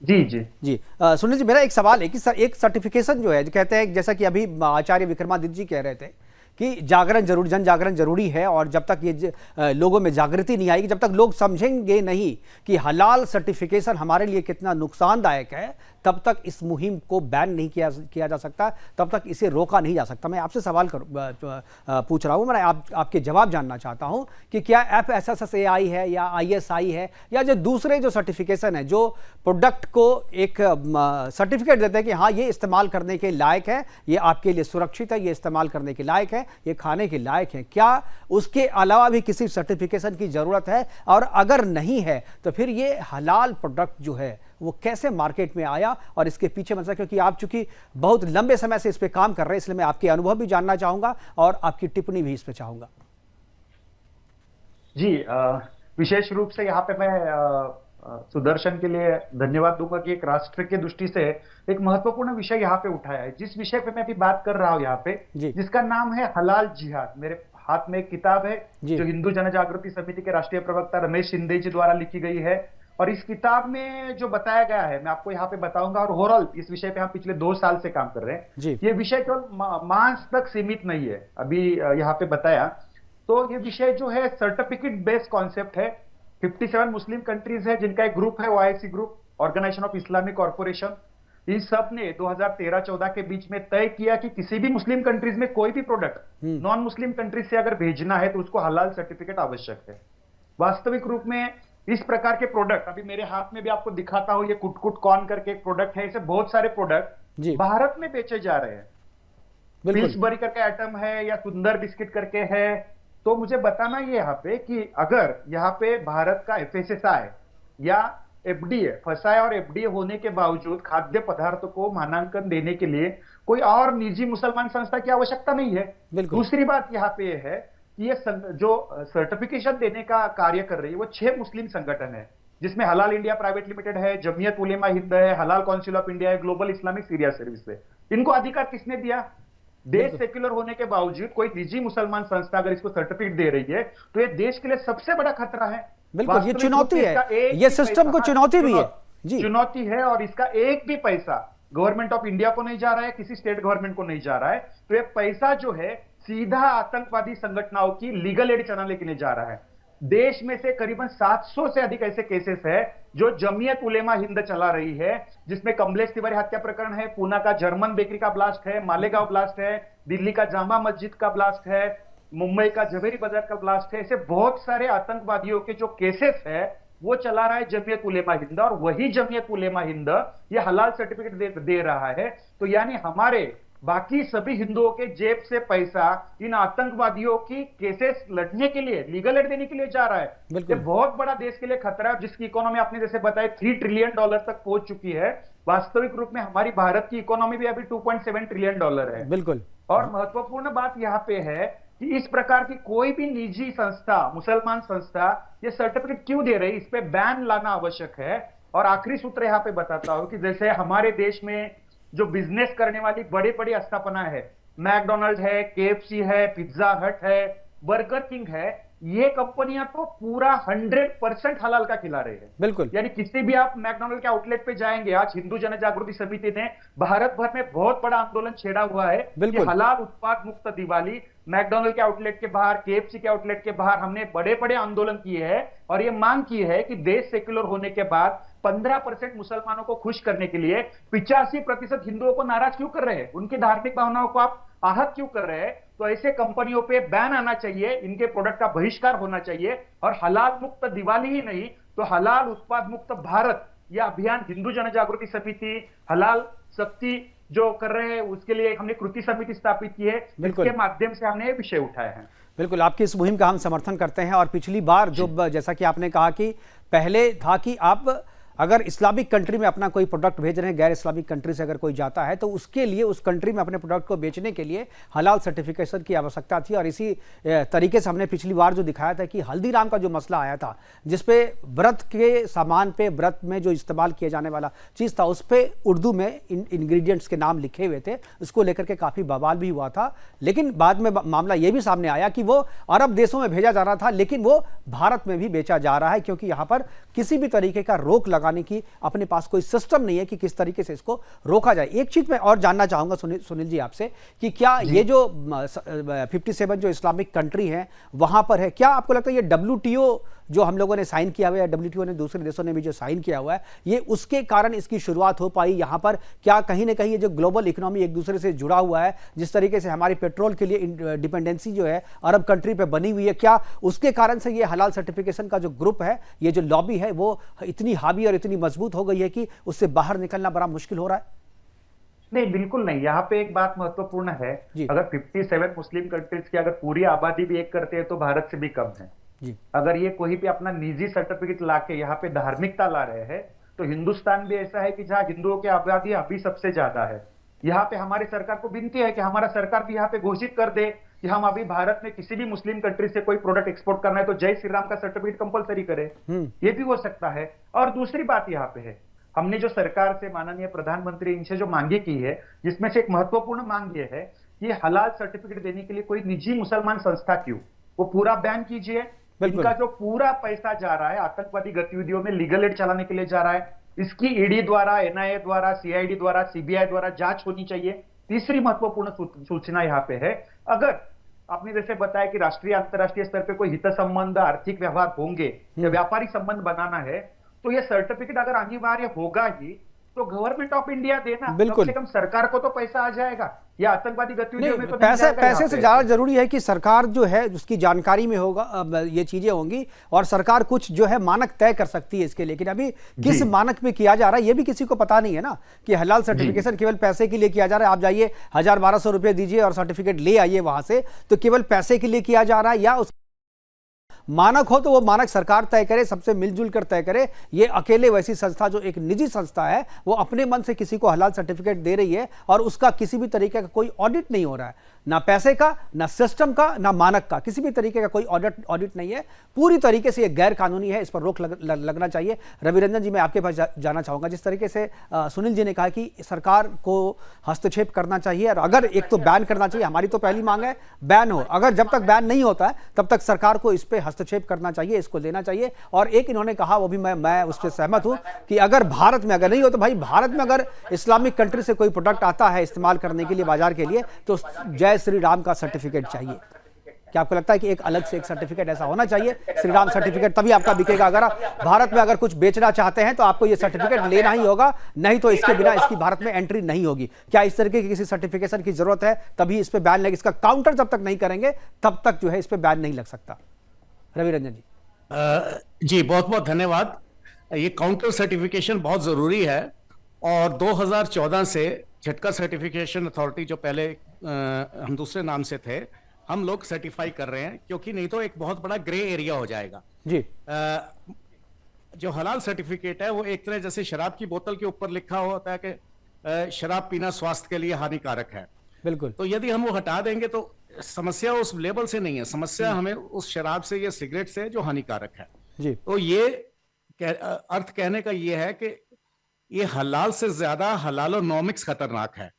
जी सुनील जी, मेरा एक सवाल है कि एक सर्टिफिकेशन जो है, जो कहते हैं, जैसा कि अभी आचार्य विक्रमादित्य जी कह रहे थे कि जन जागरण जरूरी है, और जब तक ये लोगों में जागृति नहीं आएगी, जब तक लोग समझेंगे नहीं कि हलाल सर्टिफिकेशन हमारे लिए कितना नुकसानदायक है, तब तक इस मुहिम को बैन नहीं किया जा सकता, तब तक इसे रोका नहीं जा सकता। मैं आपसे सवाल पूछ रहा हूँ, मैं आपके जवाब जानना चाहता हूँ कि क्या FSSAI है या ISI है या जो दूसरे जो सर्टिफिकेशन है, जो प्रोडक्ट को एक सर्टिफिकेट देते हैं कि हाँ ये इस्तेमाल करने के लायक है, ये आपके लिए सुरक्षित है, ये इस्तेमाल करने के लायक है, ये खाने के लायक है, क्या उसके अलावा भी किसी सर्टिफिकेशन की जरूरत है? और अगर नहीं है तो फिर ये हलाल प्रोडक्ट जो है वो कैसे मार्केट में आया और इसके पीछे मतलब, क्योंकि आप चूंकि बहुत लंबे समय से इस पे काम कर रहे हैं, इसलिए मैं आपके अनुभव भी जानना चाहूंगा और आपकी टिप्पणी भी इस पे चाहूंगा। जी विशेष रूप से यहाँ पे मैं सुदर्शन के लिए धन्यवाद दूंगा कि एक राष्ट्र के दृष्टि से एक महत्वपूर्ण विषय यहाँ पे उठाया है, जिस विषय पे मैं अभी बात कर रहा हूँ यहाँ पे, जी। जिसका नाम है हलाल जिहाद। मेरे हाथ में एक किताब है जी। जो हिंदू जन जागृति समिति के राष्ट्रीय प्रवक्ता रमेश शिंदे जी द्वारा लिखी गई है, और इस किताब में जो बताया गया है मैं आपको यहाँ पे बताऊंगा। और ओवरऑल इस विषय पे हम पिछले 2 साल से काम कर रहे हैं। जी। ये विषय केवल मांस तक सीमित नहीं है, अभी यहाँ पे बताया। तो ये विषय जो है सर्टिफिकेट बेस्ड कॉन्सेप्ट है। 57 मुस्लिम कंट्रीज है जिनका एक ग्रुप है, OIC group, organisation of Islamic corporation. इन सब ने 2013-14 के बीच में तय किया कि किसी भी मुस्लिम कंट्रीज में कोई भी प्रोडक्ट नॉन मुस्लिम कंट्रीज से अगर भेजना है तो उसको हलाल सर्टिफिकेट आवश्यक है। वास्तविक रूप में इस प्रकार के प्रोडक्ट, अभी मेरे हाथ में भी आपको दिखाता हूं, ये कुटकुट कॉर्न करके एक प्रोडक्ट है। ऐसे बहुत सारे प्रोडक्ट भारत में बेचे जा रहे हैं। पिल्सबरी करके आइटम है या सुंदर बिस्किट करके है। तो मुझे बताना ये यहाँ पे कि अगर यहाँ पे भारत का एफएसएसआई या एफडीए, फसाए और एफडीए होने के बावजूद खाद्य पदार्थों को मानांकन देने के लिए कोई और निजी मुसलमान संस्था की आवश्यकता नहीं है। दूसरी बात यहाँ पे है कि ये जो सर्टिफिकेशन देने का कार्य कर रही है वो 6 मुस्लिम संगठन है, जिसमें हलाल इंडिया प्राइवेट लिमिटेड है, जमीयत उलेमा हिंद है, हलाल काउंसिल ऑफ इंडिया है, ग्लोबल इस्लामिक सीरिया सर्विस है। इनको अधिकार किसने दिया? देश सेक्युलर होने के बावजूद कोई निजी मुसलमान संस्था अगर इसको सर्टिफिकेट दे रही है तो ये देश के लिए सबसे बड़ा खतरा है। बिल्कुल, ये चुनौती है, ये सिस्टम को चुनौती भी है जी, चुनौती है। और इसका एक भी पैसा गवर्नमेंट ऑफ इंडिया को नहीं जा रहा है, किसी स्टेट गवर्नमेंट को नहीं जा रहा है। तो ये पैसा जो है सीधा आतंकवादी संगठनों की लीगल एड चलाने के लिए जा रहा है। देश में से करीबन 700 से अधिक ऐसे केसेस है जो जमीयत उलेमा हिंद चला रही है, जिसमें कमलेश तिवारी हत्या प्रकरण है, पूना का जर्मन बेकरी का ब्लास्ट है, मालेगांव ब्लास्ट है, दिल्ली का जामा मस्जिद का ब्लास्ट है, मुंबई का जवेरी बाजार का ब्लास्ट है। ऐसे बहुत सारे आतंकवादियों के जो केसेस है वो चला रहा है जमीयत उलेमा हिंद, और वही जमीयत उलेमा हिंद ये हलाल सर्टिफिकेट दे रहा है। तो यानी हमारे बाकी सभी हिंदुओं के जेब से पैसा इन आतंकवादियों की केसेस लड़ने के लिए, लीगल एड देने के लिए जा रहा है। ये बहुत बड़ा देश के लिए खतरा है, जिसकी इकोनॉमी आपने जैसे बताया $3 ट्रिलियन तक पहुंच चुकी है। वास्तविक रूप में हमारी भारत की इकोनॉमी भी अभी $2.7 ट्रिलियन है। बिल्कुल। और महत्वपूर्ण बात यहाँ पे है कि इस प्रकार की कोई भी निजी संस्था, मुसलमान संस्था ये सर्टिफिकेट क्यों दे रही, इस पे बैन लाना आवश्यक है। और आखिरी सूत्र यहाँ पे बताता हूं कि जैसे हमारे देश में जो बिजनेस करने वाली बड़ी बड़ी स्थापना है, मैकडोनल्ड है, केएफसी है, पिज्जा हट है, बर्गर किंग है, ये कंपनियां तो पूरा 100% हलाल का खिला रही है। बिल्कुल। यानी किसी भी आप मैकडोनल्ड के आउटलेट पे जाएंगे, आज हिंदू जन जागृति समिति ने भारत भर में बहुत बड़ा आंदोलन छेड़ा हुआ है कि हलाल उत्पाद मुक्त दिवाली। मैकडोनल्ड के आउटलेट के बाहर, केएफसी के आउटलेट के बाहर हमने बड़े बड़े आंदोलन किए हैं और ये मांग की है कि देश सेक्युलर होने के बाद 15% मुसलमानों को खुश करने के लिए 85% हिंदुओं को नाराज क्यों कर रहे हैं, उनकी धार्मिक भावनाओं को आप आहत क्यों कर रहे हैं। तो ऐसे कंपनियों पे बैन आना चाहिए, इनके प्रोडक्ट का बहिष्कार होना चाहिए। और हलाल मुक्त दिवाली ही नहीं तो हलाल उत्पाद मुक्त भारत, यह अभियान हिंदू जन जागृति समिति, हलाल शक्ति जो कर रहे हैं उसके लिए हमने कृति समिति स्थापित की है, इसके माध्यम से हमने ये विषय उठाए हैं। बिल्कुल, आपकी इस मुहिम का हम समर्थन करते हैं। और पिछली बार जो जैसा कि आपने कहा कि पहले था कि आप अगर इस्लामिक कंट्री में अपना कोई प्रोडक्ट भेज रहे हैं, गैर इस्लामिक कंट्री से अगर कोई जाता है तो उसके लिए उस कंट्री में अपने प्रोडक्ट को बेचने के लिए हलाल सर्टिफिकेशन की आवश्यकता थी। और इसी तरीके से हमने पिछली बार जो दिखाया था कि हल्दीराम का जो मसला आया था, जिसपे व्रत के सामान पे, व्रत में जो इस्तेमाल किया जाने वाला चीज़ था, उस पर उर्दू में इंग्रेडिएंट्स के नाम लिखे हुए थे। उसको लेकर के काफ़ी बवाल भी हुआ था। लेकिन बाद में मामला ये भी सामने आया कि वो अरब देशों में भेजा जा रहा था, लेकिन वो भारत में भी बेचा जा रहा है, क्योंकि यहाँ पर किसी भी तरीके का रोक लगाने की अपने पास कोई सिस्टम नहीं है कि किस तरीके से इसको रोका जाए। एक चीज मैं और जानना चाहूंगा सुनील जी आपसे कि क्या ये जो 57 जो इस्लामिक कंट्री हैं वहां पर है, क्या आपको लगता है ये WTO जो हम लोगों ने साइन किया हुआ है, WTO ने, दूसरे देशों ने भी जो साइन किया हुआ है, ये उसके कारण इसकी शुरुआत हो पाई यहाँ पर? क्या कहीं ना कहीं ये जो ग्लोबल इकोनॉमी एक दूसरे से जुड़ा हुआ है, जिस तरीके से हमारी पेट्रोल के लिए डिपेंडेंसी जो है अरब कंट्री पे बनी हुई है, क्या उसके कारण से ये हलाल सर्टिफिकेशन का जो ग्रुप है, ये जो लॉबी है, वो इतनी हावी और इतनी मजबूत हो गई है कि उससे बाहर निकलना बड़ा मुश्किल हो रहा है? नहीं, बिल्कुल नहीं। यहाँ पे एक बात महत्वपूर्ण है, अगर 57 मुस्लिम कंट्रीज की अगर पूरी आबादी भी एक करते हैं तो भारत से भी कम है। अगर ये कोई भी अपना निजी सर्टिफिकेट लाके यहाँ पे धार्मिकता ला रहे हैं तो हिंदुस्तान भी ऐसा है कि जहाँ हिंदुओं की आबादी अभी सबसे ज्यादा है। यहाँ पे हमारी सरकार को विनती है कि हमारा सरकार भी यहाँ पे घोषित कर दे कि हम अभी भारत में किसी भी मुस्लिम कंट्री से कोई प्रोडक्ट एक्सपोर्ट करना है तो जय श्री राम का सर्टिफिकेट कंपलसरी करें, ये भी हो सकता है। और दूसरी बात यहाँ पे है, हमने जो सरकार से, माननीय प्रधानमंत्री इनसे जो मांगे की है, जिसमें से एक महत्वपूर्ण मांग ये है कि हलाल सर्टिफिकेट देने के लिए कोई निजी मुसलमान संस्था क्यों, वो पूरा बैन कीजिए। इनका जो पूरा पैसा जा रहा है आतंकवादी गतिविधियों में, लीगल एड चलाने के लिए जा रहा है, इसकी ईडी द्वारा, एनआईए द्वारा, सीआईडी द्वारा, सीबीआई द्वारा जांच होनी चाहिए। तीसरी महत्वपूर्ण सूचना यहाँ पे है, अगर आपने जैसे बताया कि राष्ट्रीय अंतर्राष्ट्रीय स्तर पे कोई हित संबंध, आर्थिक व्यवहार होंगे या व्यापारिक संबंध बनाना है, तो ये सर्टिफिकेट अगर अनिवार्य होगा ही तो गवर्नमेंट ऑफ इंडिया देना, कम से कम सरकार को तो पैसा आ जाएगा। या आतंकवादी गतिविधियों में तो पैसे से ज्यादा जरूरी है कि सरकार जो है उसकी जानकारी में होगा, ये चीजें होंगी और सरकार कुछ जो है मानक तय कर सकती है इसके। लेकिन अभी किस मानक में किया जा रहा है ये भी किसी को पता नहीं है ना, कि हलाल सर्टिफिकेशन केवल पैसे के लिए किया जा रहा है। आप जाइए 1000-1200 रुपए दीजिए और सर्टिफिकेट ले आइए वहां से, तो केवल पैसे के लिए किया जा रहा है या उस मानक हो तो वो मानक सरकार तय करे, सबसे मिलजुल कर तय करे। ये अकेले वैसी संस्था जो एक निजी संस्था है वो अपने मन से किसी को हलाल सर्टिफिकेट दे रही है और उसका किसी भी तरीके का कोई ऑडिट नहीं हो रहा है, ना पैसे का, ना सिस्टम का, ना मानक का, किसी भी तरीके का कोई ऑडिट नहीं है। पूरी तरीके से ये गैर कानूनी है, इस पर रोक लगना चाहिए। रवि रंजन जी, मैं आपके पास जाना चाहूंगा। जिस तरीके से सुनील जी ने कहा कि सरकार को हस्तक्षेप करना चाहिए और अगर एक तो बैन करना चाहिए, हमारी तो पहली मांग है बैन हो, अगर जब तक बैन नहीं होता है तब तक सरकार को इस पर हस्तक्षेप करना चाहिए, इसको लेना चाहिए। और एक इन्होंने कहा, वो भी मैं उस पर सहमत हूं कि अगर भारत में अगर नहीं हो तो भाई भारत में अगर इस्लामिक कंट्री से कोई प्रोडक्ट आता है इस्तेमाल करने के लिए बाजार के लिए तो जय श्री राम का सर्टिफिकेट चाहिए। क्या आपको लगता है कि एक अलग से एक सर्टिफिकेट ऐसा होना चाहिए, श्री राम सर्टिफिकेट, तभी आपका बिकेगा? अगर आप भारत में अगर कुछ बेचना चाहते हैं तो आपको ये सर्टिफिकेट लेना ही होगा, नहीं तो इसके बिना इसकी भारत में एंट्री नहीं होगी। क्या इस तरीके की किसी सर्टिफिकेशन की जरूरत है? तभी इस पर बैन लगे। इसका काउंटर जब तक नहीं करेंगे तब तक जो है इस पर बैन नहीं लग सकता। रवि रंजन जी। जी, बहुत बहुत धन्यवाद। ये काउंटर सर्टिफिकेशन बहुत जरूरी है और 2014 से झटका सर्टिफिकेशन अथॉरिटी, जो पहले हम दूसरे नाम से थे, हम लोग सर्टिफाई कर रहे हैं, क्योंकि नहीं तो एक बहुत बड़ा ग्रे एरिया हो जाएगा जी। जो हलाल सर्टिफिकेट है वो एक तरह जैसे शराब की बोतल के ऊपर लिखा होता है कि शराब पीना स्वास्थ्य के लिए हानिकारक है। बिल्कुल। तो यदि हम वो हटा देंगे तो समस्या उस लेबल से नहीं है, समस्या हमें उस शराब से या सिगरेट से जो हानिकारक है जी। तो ये अर्थ कहने का ये है कि ये हलाल से ज्यादा हलालोनॉमिक्स खतरनाक है।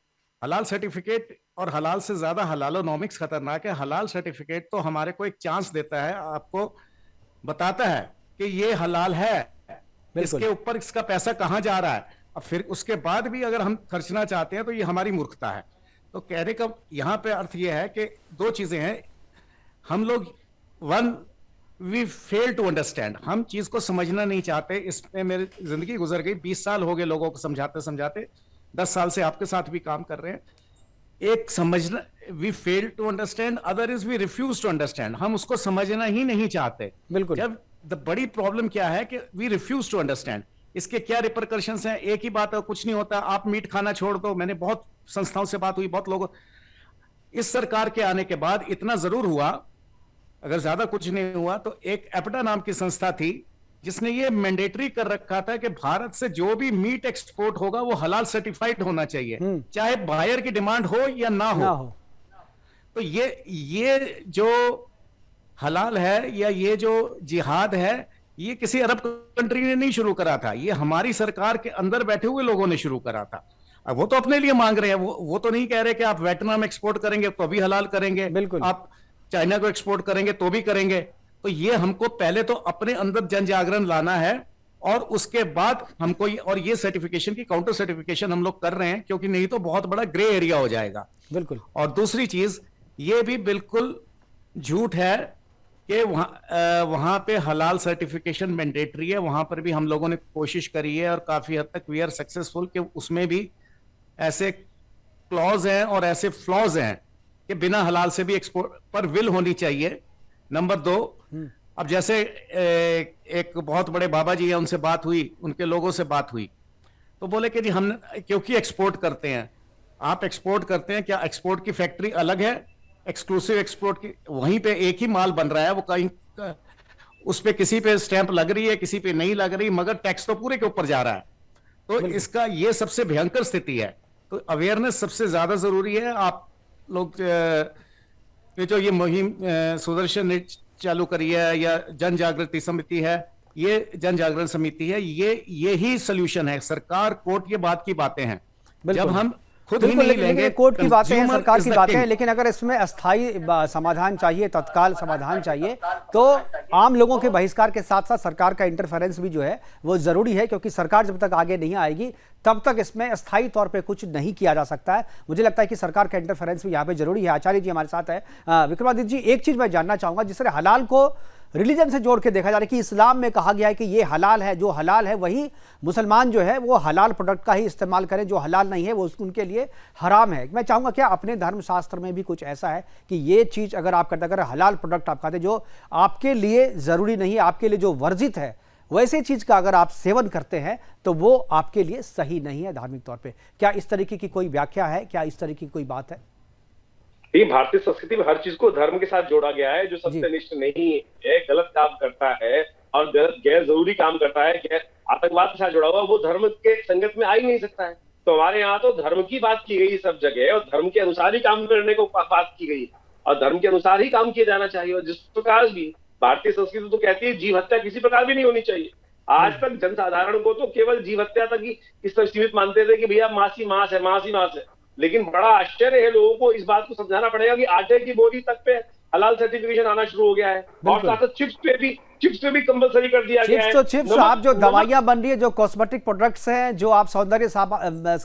हलाल सर्टिफिकेट और हलाल से ज्यादा हलालोनॉमिक्स खतरनाक है। हलाल सर्टिफिकेट तो हमारे को एक चांस देता है, आपको बताता है कि ये हलाल है, इसके ऊपर इसका पैसा कहां जा रहा है, और फिर उसके बाद भी अगर हम खर्चना चाहते हैं तो ये हमारी मूर्खता है। तो कहने का यहां पे अर्थ ये है कि दो चीजें हैं, हम लोग वी फेल टू अंडरस्टैंड, हम चीज को समझना नहीं चाहते। इसमें मेरी जिंदगी गुजर गई, 20 साल हो गए लोगों को समझाते समझाते, 10 साल से आपके साथ भी काम कर रहे हैं। एक समझना, we fail to understand, other is we refuse to understand, हम उसको समझना ही नहीं चाहते। बिल्कुल। जब बड़ी प्रॉब्लम क्या है कि वी रिफ्यूज टू अंडरस्टैंड, इसके क्या रिपरकशंस हैं? एक ही बात है, कुछ नहीं होता, आप मीट खाना छोड़ दो। मैंने बहुत संस्थाओं से बात हुई, बहुत लोगों, इस सरकार के आने के बाद इतना जरूर हुआ, अगर ज्यादा कुछ नहीं हुआ तो एक एपटा नाम की संस्था थी जिसने ये मैंडेटरी कर रखा था कि भारत से जो भी मीट एक्सपोर्ट होगा वो हलाल सर्टिफाइड होना चाहिए, चाहे बायर की डिमांड हो या ना हो। तो ये जो हलाल है या ये जो जिहाद है, ये किसी अरब कंट्री ने नहीं शुरू करा था, ये हमारी सरकार के अंदर बैठे हुए लोगों ने शुरू करा था। अब वो तो अपने लिए मांग रहे हैं, वो तो नहीं कह रहे कि आप वियतनाम एक्सपोर्ट करेंगे तो भी हलाल करेंगे, बिल्कुल, आप चाइना को एक्सपोर्ट करेंगे तो भी करेंगे। तो ये हमको पहले तो अपने अंदर जन जागरण लाना है और उसके बाद हमको और ये सर्टिफिकेशन की काउंटर सर्टिफिकेशन हम लोग कर रहे हैं, क्योंकि नहीं तो बहुत बड़ा ग्रे एरिया हो जाएगा। बिल्कुल। और दूसरी चीज ये भी बिल्कुल झूठ है कि वहां पे हलाल सर्टिफिकेशन मैंडेटरी है, वहां पर भी हम लोगों ने कोशिश करी है और काफी हद तक वी आर सक्सेसफुल कि उसमें भी ऐसे क्लॉज हैं और ऐसे फ्लॉज हैं कि बिना हलाल से भी एक्सपोर्ट पर विल होनी चाहिए। नंबर 2, अब जैसे एक बहुत बड़े बाबा जी हैं, उनसे बात हुई, उनके लोगों से बात हुई, तो बोले कि जी हम क्योंकि एक्सपोर्ट करते हैं, आप एक्सपोर्ट करते हैं, क्या एक्सपोर्ट की फैक्ट्री अलग है? एक्सक्लूसिव एक्सपोर्ट की वहीं पे एक ही माल बन रहा है, वो कहीं उस पे किसी पे स्टैंप लग रही है, किसी पे नहीं लग रही, मगर टैक्स तो पूरे के ऊपर जा रहा है। तो इसका ये सबसे भयंकर स्थिति है। तो अवेयरनेस सबसे ज्यादा जरूरी है। आप लोग ये मुहिम सुदर्शन ने चालू करी है, या जन जागृति समिति है, ये जन जागरण समिति है, ये ही सोल्यूशन है। सरकार कोर्ट ये बात की बातें हैं, जब हम खुद ही नहीं लेंगे। कोर्ट की बातें हैं, सरकार की बातें हैं, लेकिन अगर इसमें अस्थायी समाधान चाहिए, तत्काल समाधान चाहिए, तो आम लोगों के बहिष्कार के साथ साथ सरकार का इंटरफेरेंस भी जो है वो जरूरी है, क्योंकि सरकार जब तक आगे नहीं आएगी तब तक इसमें अस्थायी तौर पे कुछ नहीं किया जा सकता है। मुझे लगता है कि सरकार का इंटरफेरेंस भी यहाँ पे जरूरी है। आचार्य जी हमारे साथ है। विक्रमादित्य जी, एक चीज मैं जानना चाहूंगा, जिससे हलाल को रिलीजन से जोड़ के देखा जा रहा है कि इस्लाम में कहा गया है कि ये हलाल है, जो हलाल है वही मुसलमान जो है वो हलाल प्रोडक्ट का ही इस्तेमाल करें, जो हलाल नहीं है वो उनके लिए हराम है। मैं चाहूंगा क्या अपने धर्मशास्त्र में भी कुछ ऐसा है कि ये चीज अगर आप करते, अगर हलाल प्रोडक्ट आप खाते जो आपके लिए जरूरी नहीं है, आपके लिए जो वर्जित है, वैसे चीज का अगर आप सेवन करते हैं तो वो आपके लिए सही नहीं है धार्मिक तौर पे? क्या इस तरीके की कोई व्याख्या है, क्या इस तरीके की कोई बात है? ये भारतीय संस्कृति में हर चीज को धर्म के साथ जोड़ा गया है। जो सत्यनिष्ठ नहीं है, गलत काम करता है और गैर जरूरी काम करता है, गैर आतंकवाद के साथ जुड़ा हुआ, वो धर्म के संगत में आ ही नहीं सकता है। तो हमारे यहाँ तो धर्म की बात की गई सब जगह, और धर्म के अनुसार ही काम करने को बात की गई, और धर्म के अनुसार ही काम किया जाना चाहिए। और जिस प्रकार भी भारतीय संस्कृति तो कहती है जीव हत्या किसी प्रकार भी नहीं होनी चाहिए। आज तक जनसाधारण को तो केवल जीव हत्या तक ही इस तरह सीमित मानते थे कि भैया मांस ही मांस है, मांस ही मांस है। लेकिन बड़ा आश्चर्य है, लोगों को इस बात को समझाना पड़ेगा कि आटे की बोरी तक पे हलाल सर्टिफिकेशन आना शुरू हो गया है, और साथ चिप्स पे भी कंपलसरी कर दिया गया है। चिप्स आप जो दवाइयां बन रही है, जो कॉस्मेटिक प्रोडक्ट्स हैं, जो आप सौंदर्य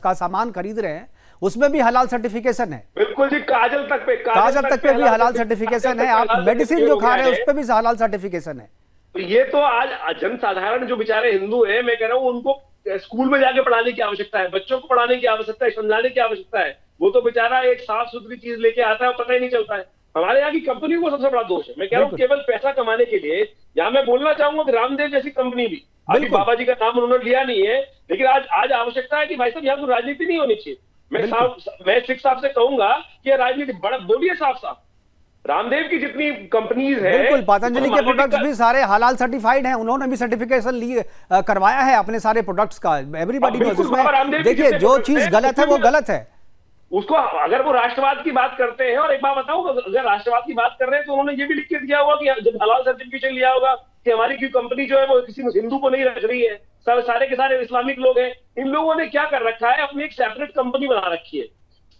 का सामान खरीद रहे हैं, उसमें भी हलाल सर्टिफिकेशन है। बिल्कुल जी, काजल तक पे भी हलाल सर्टिफिकेशन है। आप मेडिसिन जो खा रहे हैं उस पर भी हलाल सर्टिफिकेशन है। तो ये तो आज जनसाधारण जो बेचारे हिंदू है, मैं कह रहा हूँ उनको स्कूल में जाके पढ़ाने की आवश्यकता है, बच्चों को पढ़ाने की आवश्यकता है, समझाने की आवश्यकता है। वो तो बेचारा एक साफ सुथरी चीज लेके आता है और पता ही नहीं चलता है। हमारे यहाँ की कंपनी को सबसे बड़ा दोष है। मैं कह रहा हूँ केवल पैसा कमाने के लिए, यहाँ मैं बोलना चाहूंगा कि रामदेव जैसी कंपनी भी, अभी बाबा जी का नाम उन्होंने लिया नहीं है, लेकिन आज आवश्यकता है कि भाई साहब यहाँ तो राजनीति नहीं होनी चाहिए। मैं सिख साहब से कहूंगा कि राजनीति बड़ा बोलिए साफ साफ। रामदेव की जितनी कंपनीज है, बिल्कुल, पतंजलि के प्रोडक्ट्स भी सारे हलाल सर्टिफाइड हैं, उन्होंने भी सर्टिफिकेशन लिए करवाया है अपने सारे प्रोडक्ट्स का। Everybody knows. इसमें देखिए जो चीज गलत है वो गलत है। उसको अगर वो राष्ट्रवाद की बात करते हैं, और एक बात बताऊं, अगर राष्ट्रवाद की बात कर रहे हैं तो उन्होंने ये भी लिख के दिया होगा कि जब हलाल सर्टिफिकेशन लिया होगा कि हमारी की कंपनी जो है वो किसी हिंदू को नहीं रख रही है, सारे के सारे इस्लामिक लोग हैं। इन लोगों ने क्या कर रखा है, अपनी एक सेपरेट कंपनी बना रखी है,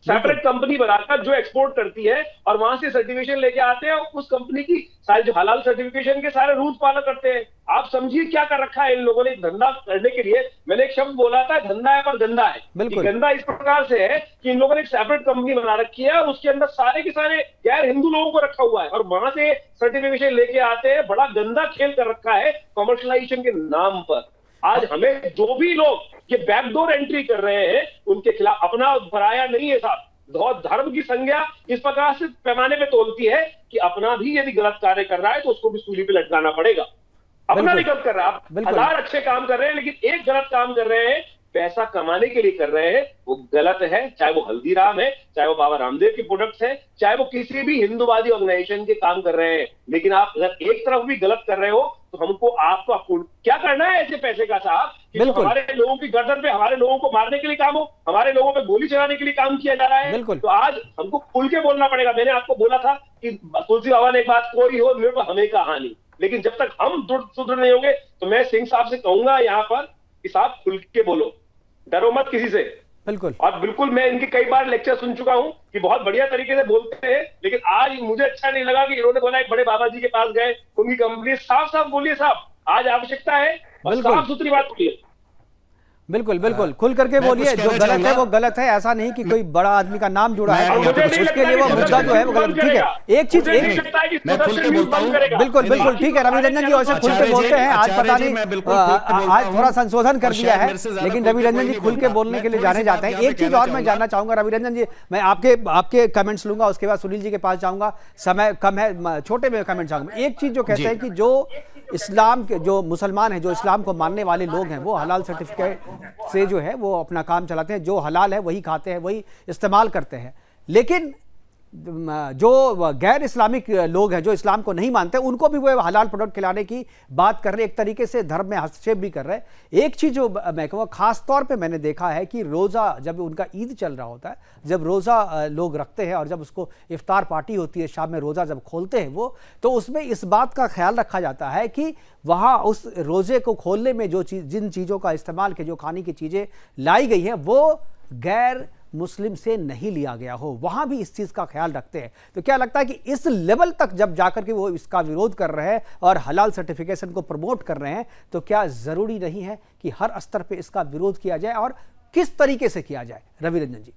सेपरेट कंपनी बनाकर जो एक्सपोर्ट करती है, और वहां से सर्टिफिकेशन लेके आते हैं, और उस कंपनी की सारे जो हलाल सर्टिफिकेशन के सारे रूल्स फॉलो करते हैं। आप समझिए क्या कर रखा है इन लोगों ने धंधा करने के लिए। मैंने एक शब्द बोला था, धंधा है पर गंदा है। गंदा इस प्रकार से है कि इन लोगों ने एक सेपरेट कंपनी बना रखी है, और उसके अंदर सारे के सारे गैर हिंदू लोगों को रखा हुआ है, और वहां से सर्टिफिकेशन लेके आते हैं। बड़ा गंदा खेल कर रखा है कॉमर्शलाइजेशन के नाम पर। आज हमें जो भी लोग ये बैकडोर एंट्री कर रहे हैं, उनके खिलाफ अपना पराया नहीं है साहब। धर्म की संज्ञा इस प्रकार से पैमाने पे तोलती है कि अपना भी यदि गलत कार्य कर रहा है तो उसको भी सूली पे लटकाना पड़ेगा। अपना भी गलत कर रहा है, आप हजार अच्छे काम कर रहे हैं, लेकिन एक गलत काम कर रहे हैं, पैसा कमाने के लिए कर रहे हैं, वो गलत है। चाहे वो हल्दीराम है, चाहे वो बाबा रामदेव के प्रोडक्ट्स हैं, चाहे वो किसी भी हिंदूवादी ऑर्गेनाइजेशन के काम कर रहे हैं, लेकिन आप अगर एक तरफ भी गलत कर रहे हो तो हमको आपको क्या करना है ऐसे पैसे का साहब कि हमारे लोगों की गर्दन पे, हमारे लोगों को मारने के लिए काम हो, हमारे लोगों पे गोली चलाने के लिए काम किया जा रहा है। तो आज हमको खुल के बोलना पड़ेगा। मैंने आपको बोला था कि तुलसी बाबा ने एक बात, कोई हो मेरे को हमें कहानी, लेकिन जब तक हम सुदृढ़ नहीं होंगे तो मैं सिंह साहब से कहूंगा यहाँ पर कि साहब खुल के बोलो, डरो मत किसी से। बिल्कुल। और बिल्कुल मैं इनके कई बार लेक्चर सुन चुका हूं कि बहुत बढ़िया तरीके से बोलते हैं, लेकिन आज मुझे अच्छा नहीं लगा कि इन्होंने बोला एक बड़े बाबा जी के पास गए, उनकी कंपनी। साफ साफ बोलिए साहब, आज आवश्यकता है, और साफ सुथरी बात बोलिए। बिल्कुल बिल्कुल, खुल करके बोलिए, जो गलत है वो गलत है। ऐसा नहीं कि कोई बड़ा आदमी का नाम जुड़ा है उसके लिए वो मुद्दा जो है वो गलत। ठीक है, एक चीज बिल्कुल बिल्कुल ठीक है, रवि रंजन जी वैसे खुल के बोलते हैं। आज पता नहीं, आज थोड़ा संशोधन कर दिया है, लेकिन रवि रंजन जी खुल के बोलने के लिए जाने जाते हैं। एक चीज और मैं जानना चाहूंगा रवि रंजन जी, मैं आपके कमेंट्स लूंगा, उसके बाद सुनील जी के पास जाऊंगा, समय कम है, छोटे में कमेंट चाहूंगा। एक चीज जो कहते हैं कि जो इस्लाम के, जो मुसलमान हैं, जो इस्लाम को मानने वाले लोग हैं, वो हलाल सर्टिफिकेट से जो है वो अपना काम चलाते हैं, जो हलाल है वही खाते हैं, वही इस्तेमाल करते हैं। लेकिन जो गैर इस्लामिक लोग हैं, जो इस्लाम को नहीं मानते, उनको भी वो हलाल प्रोडक्ट खिलाने की बात कर रहे हैं, एक तरीके से धर्म में हस्तक्षेप भी कर रहे हैं। एक चीज़ जो मैं कहूँगा खास तौर पे मैंने देखा है कि रोज़ा जब उनका ईद चल रहा होता है, जब रोज़ा लोग रखते हैं और जब उसको इफ्तार पार्टी होती है, शाम में रोज़ा जब खोलते हैं वो, तो उसमें इस बात का ख्याल रखा जाता है कि वहाँ उस रोज़े को खोलने में जिन चीज़ों का इस्तेमाल के, जो खाने की चीज़ें लाई गई हैं, वो गैर मुस्लिम से नहीं लिया गया हो, वहां भी इस चीज का ख्याल रखते हैं। तो क्या लगता है कि इस लेवल तक जब जाकर के वो इसका विरोध कर रहे हैं और हलाल सर्टिफिकेशन को प्रमोट कर रहे हैं, तो क्या जरूरी नहीं है कि हर स्तर पे इसका विरोध किया जाए और किस तरीके से किया जाए? रवि रंजन जी।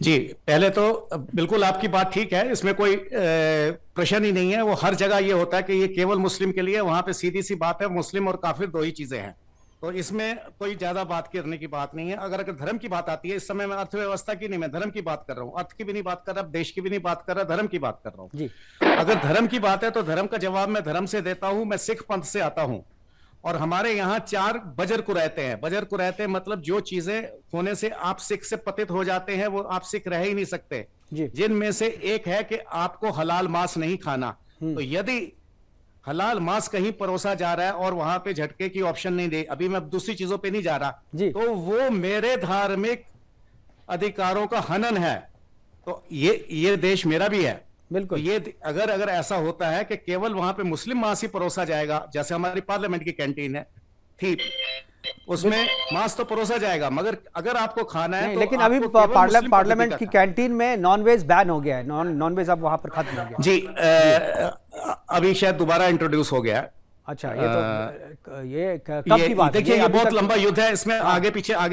जी, पहले तो बिल्कुल आपकी बात ठीक है, इसमें कोई प्रश्न ही नहीं है। वो हर जगह ये होता है कि ये केवल मुस्लिम के लिए, वहां पे सीधी सी बात है, मुस्लिम और काफिर दो ही चीजें हैं, तो इसमें कोई ज्यादा बात करने की बात नहीं है। अगर धर्म की बात आती है, इस समय मैं अर्थव्यवस्था की नहीं, मैं धर्म की बात कर रहा हूँ, अर्थ की भी नहीं बात कर रहा, देश की भी नहीं बात कर रहा, धर्म की बात कर रहा हूँ जी। अगर धर्म की बात है तो धर्म का जवाब मैं धर्म से देता हूं। मैं सिख पंथ से आता हूं और हमारे यहाँ 4 बजर कुरैते हैं। बजर कुरैते मतलब जो चीजें होने से आप सिख से पतित हो जाते हैं, वो आप सिख रह ही नहीं सकते, जिनमें से एक है कि आपको हलाल मांस नहीं खाना। तो यदि हलाल मांस कहीं परोसा जा रहा है और वहां पे झटके की ऑप्शन नहीं दे, अभी मैं दूसरी चीजों पे नहीं जा रहा, तो वो मेरे धार्मिक अधिकारों का हनन है। तो ये देश मेरा भी है। बिल्कुल। तो ये अगर ऐसा होता है कि केवल वहां पे मुस्लिम मांस ही परोसा जाएगा, जैसे हमारी पार्लियामेंट की कैंटीन है, ठीक, उसमें मांस तो परोसा जाएगा, मगर अगर आपको खाना है तो लेकिन अभी पार्लियामेंट की कैंटीन में नॉनवेज बैन हो गया है, नॉनवेज अब वहां पर खत्म हो गया। जी, अभी शायद दोबारा इंट्रोड्यूस हो गया। अच्छा, ये कब की बात है? देखिए, ये बहुत लंबा युद्ध है, इसमें आगे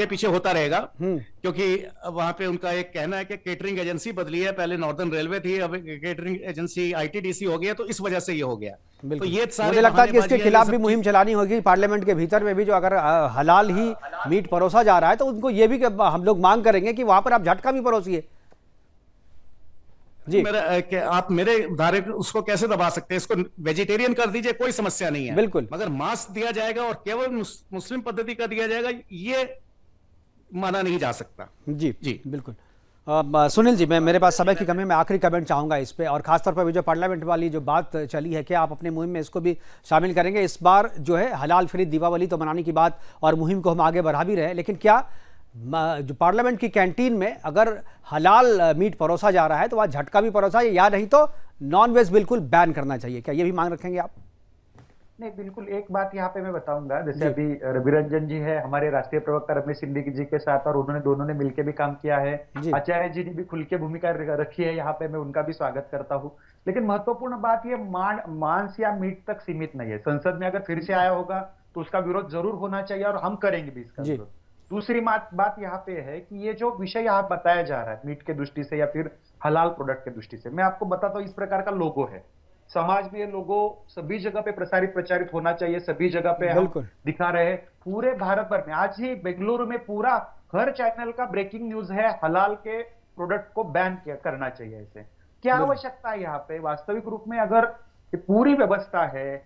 पीछे होता रहेगा, क्योंकि वहां पे उनका एक कहना है कि केटरिंग एजेंसी बदली है, पहले नॉर्दर्न रेलवे थी, अब केटरिंग एजेंसी आईटीडीसी हो गया, तो इस वजह से ये हो गया। तो ये मुझे लगता है कि इसके खिलाफ भी मुहिम चलानी होगी पार्लियामेंट के भीतर में भी, जो अगर हलाल ही मीट परोसा जा रहा है तो उनको ये भी हम लोग मांग करेंगे कि वहां पर आप झटका भी परोसिए। जी, आप मेरे धारे उसको कैसे दबा सकते हैं? इसको वेजिटेरियन कर दीजिए, कोई समस्या नहीं है, बिल्कुल, मगर मांस दिया जाएगा और केवल मुस्लिम पद्धति का दिया जाएगा, ये माना नहीं जा सकता। जी जी, बिल्कुल। सुनील जी, मेरे पास समय की कमी, मैं आखिरी कमेंट चाहूंगा इस पे, और खासतौर पर जो पार्लियामेंट वाली जो बात चली है, क्या आप अपने मुहिम में इसको भी शामिल करेंगे? इस बार जो है हलाल फ्री दीपावली तो मनाने की बात और मुहिम को हम आगे बढ़ा भी रहे हैं, लेकिन क्या जो पार्लियामेंट की कैंटीन में अगर हलाल मीट परोसा जा रहा है तो वह झटका भी परोसा, या नहीं तो नॉन वेज बिल्कुल बैन करना चाहिए, क्या ये भी मांग रखेंगे आप? नहीं, बिल्कुल। एक बात यहाँ पे मैं बताऊंगा, जैसे अभी रवि रंजन जी है हमारे राष्ट्रीय प्रवक्ता रमेश सिंधिया जी के साथ, और उन्होंने दोनों ने मिलकर भी काम किया है। आचार्य जी ने भी खुल के भूमिका रखी है यहाँ पे, मैं उनका भी स्वागत करता हूँ। लेकिन महत्वपूर्ण बात ये मांस या मीट तक सीमित नहीं है। संसद में अगर फिर से आया होगा तो उसका विरोध जरूर होना चाहिए और हम करेंगे भी इसका विरोध। दूसरी बात यहाँ पे है कि ये जो विषय यहाँ बताया जा रहा है मीट के दृष्टि से या फिर हलाल प्रोडक्ट के दृष्टि से, मैं आपको बताता हूँ, इस प्रकार का लोगो है समाज में, ये लोगो सभी जगह पे प्रचारित होना चाहिए, सभी जगह पे हम दिखा रहे हैं पूरे भारत भर में। आज ही बेंगलुरु में पूरा हर चैनल का ब्रेकिंग न्यूज है, हलाल के प्रोडक्ट को बैन करना चाहिए। ऐसे क्या आवश्यकता है यहाँ पे? वास्तविक रूप में अगर पूरी व्यवस्था है,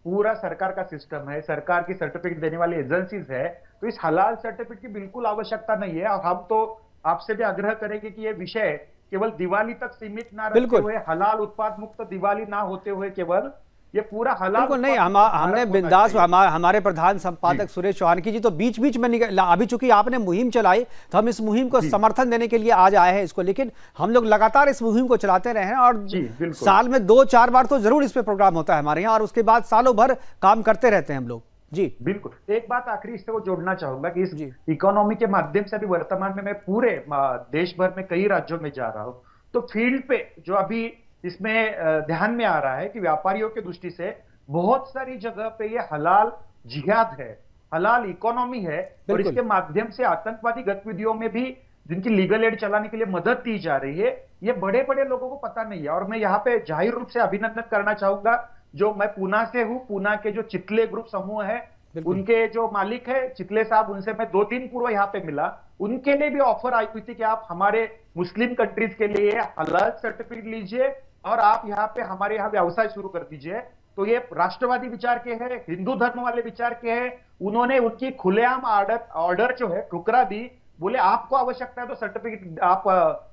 पूरा सरकार का सिस्टम है, सरकार की सर्टिफिकेट देने वाली एजेंसीज है, तो इस हलाल सर्टिफिकेट की बिल्कुल आवश्यकता नहीं है। और हम तो आपसे भी आग्रह करेंगे कि ये विषय केवल दिवाली तक सीमित ना रखते हुए, हलाल उत्पाद मुक्त दिवाली ना होते हुए, केवल ये पूरा हलाल नहीं, हमने बिंदास, हमारे प्रधान संपादक सुरेश चौहानकी जी तो बीच बीच में अभी चूंकि आपने मुहिम चलाई तो हम इस मुहिम को समर्थन देने के लिए आज आए हैं इसको, लेकिन हम लोग लगातार इस मुहिम को चलाते रहे हैं और साल में 2-4 बार तो जरूर इस पे प्रोग्राम होता है हमारे यहाँ, और उसके बाद सालों भर काम करते रहते हैं हम लोग। जी बिल्कुल। एक बात आखिरी इससे वो जोड़ना चाहूंगा कि इस इकोनॉमी के माध्यम से अभी वर्तमान में मैं पूरे देश भर में कई राज्यों में जा रहा हूँ, तो फील्ड पे जो अभी इसमें ध्यान में आ रहा है कि व्यापारियों की दृष्टि से बहुत सारी जगह पे ये हलाल जिहाद है, हलाल इकोनॉमी है, और इसके माध्यम से आतंकवादी गतिविधियों में भी जिनकी लीगल एड चलाने के लिए मदद दी जा रही है, ये बड़े बड़े लोगों को पता नहीं है। और मैं यहाँ पे जाहिर रूप से अभिनंदन करना चाहूंगा, जो मैं पूना से हूँ, पूना के जो चितले ग्रुप समूह है, उनके जो मालिक है चितले साहब, उनसे मैं 2 दिन पूर्व यहाँ पे मिला, उनके लिए भी ऑफर आई हुई थी कि आप हमारे मुस्लिम कंट्रीज के लिए हलाल सर्टिफिकेट लीजिए और आप यहाँ पे हमारे यहाँ व्यवसाय शुरू कर दीजिए। तो ये राष्ट्रवादी विचार के हैं, हिंदू धर्म वाले विचार के हैं। उन्होंने उनकी खुलेआम ऑर्डर जो है ठुकरा दी, बोले आपको आवश्यकता है तो सर्टिफिकेट आप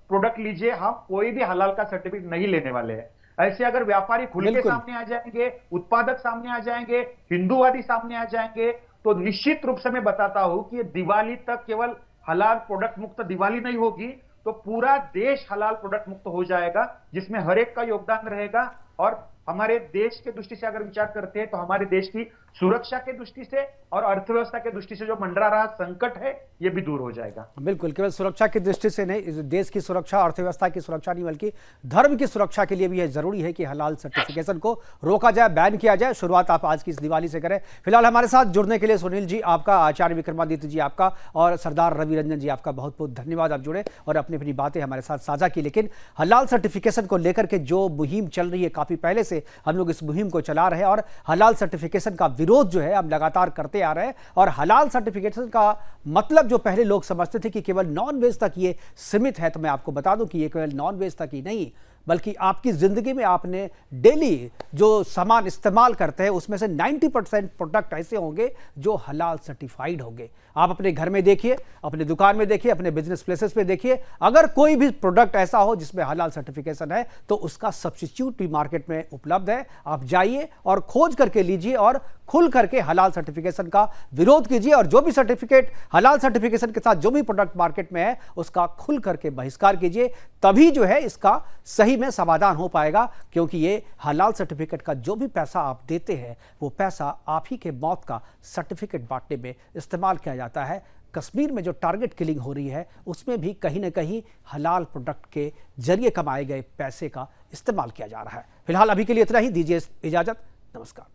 प्रोडक्ट लीजिए, हम कोई भी हलाल का सर्टिफिकेट नहीं लेने वाले हैं। ऐसे अगर व्यापारी खुल के बिल्कुल। सामने आ जाएंगे, उत्पादक सामने आ जाएंगे, हिंदूवादी सामने आ जाएंगे, तो निश्चित रूप से मैं बताता हूं कि दिवाली तक केवल हलाल प्रोडक्ट मुक्त दिवाली नहीं होगी, तो पूरा देश हलाल प्रोडक्ट मुक्त हो जाएगा, जिसमें हर एक का योगदान रहेगा। और हमारे देश के दृष्टि से अगर विचार करते हैं तो हमारे देश की सुरक्षा के दृष्टि से और अर्थव्यवस्था के दृष्टि से जो मंडरा रहा संकट है, ये भी दूर हो जाएगा। बिल्कुल, केवल सुरक्षा की दृष्टि से नहीं, इस देश की सुरक्षा, अर्थव्यवस्था की सुरक्षा नहीं, बल्कि धर्म की सुरक्षा के लिए भी यह जरूरी है कि हलाल सर्टिफिकेशन को रोका जाए, बैन किया जाए। शुरुआत आप आज की इस दिवाली से करें। फिलहाल हमारे साथ जुड़ने के लिए सुनील जी आपका, आचार्य विक्रमादित्य जी आपका और सरदार रवि रंजन जी आपका बहुत बहुत धन्यवाद। आप जुड़े और अपनी अपनी बातें हमारे साथ साझा की। लेकिन हलाल सर्टिफिकेशन को लेकर के जो मुहिम चल रही है, काफी पहले से हम लोग इस मुहिम को चला रहे हैं और हलाल सर्टिफिकेशन का विरोध जो है हम लगातार करते आ रहे हैं। और हलाल सर्टिफिकेशन का मतलब जो पहले लोग समझते थे कि केवल नॉन वेज तक ये सीमित है, तो मैं आपको बता दूं कि ये केवल नॉन वेज तक ही नहीं, बल्कि आपकी जिंदगी में आपने डेली जो सामान इस्तेमाल करते हैं उसमें से 90% प्रोडक्ट ऐसे होंगे जो हलाल सर्टिफाइड होंगे। आप अपने घर में देखिए, अपने दुकान में देखिए, अपने बिजनेस प्लेसेस पे देखिए, अगर कोई भी प्रोडक्ट ऐसा हो जिसमें हलाल सर्टिफिकेशन है तो उसका सब्स्टिट्यूट भी मार्केट में उपलब्ध है। आप जाइए और खोज करके लीजिए और खुल करके हलाल सर्टिफिकेशन का विरोध कीजिए। और जो भी सर्टिफिकेट हलाल सर्टिफिकेशन के साथ जो भी प्रोडक्ट मार्केट में है उसका खुल करके बहिष्कार कीजिए, तभी जो है इसका सही में समाधान हो पाएगा। क्योंकि ये हलाल सर्टिफिकेट का जो भी पैसा आप देते हैं वो पैसा आप ही के मौत का सर्टिफिकेट बांटने में इस्तेमाल किया जाता है। कश्मीर में जो टारगेट किलिंग हो रही है उसमें भी कहीं ना कहीं हलाल प्रोडक्ट के जरिए कमाए गए पैसे का इस्तेमाल किया जा रहा है। फिलहाल अभी के लिए इतना ही, दीजिए इजाजत, नमस्कार।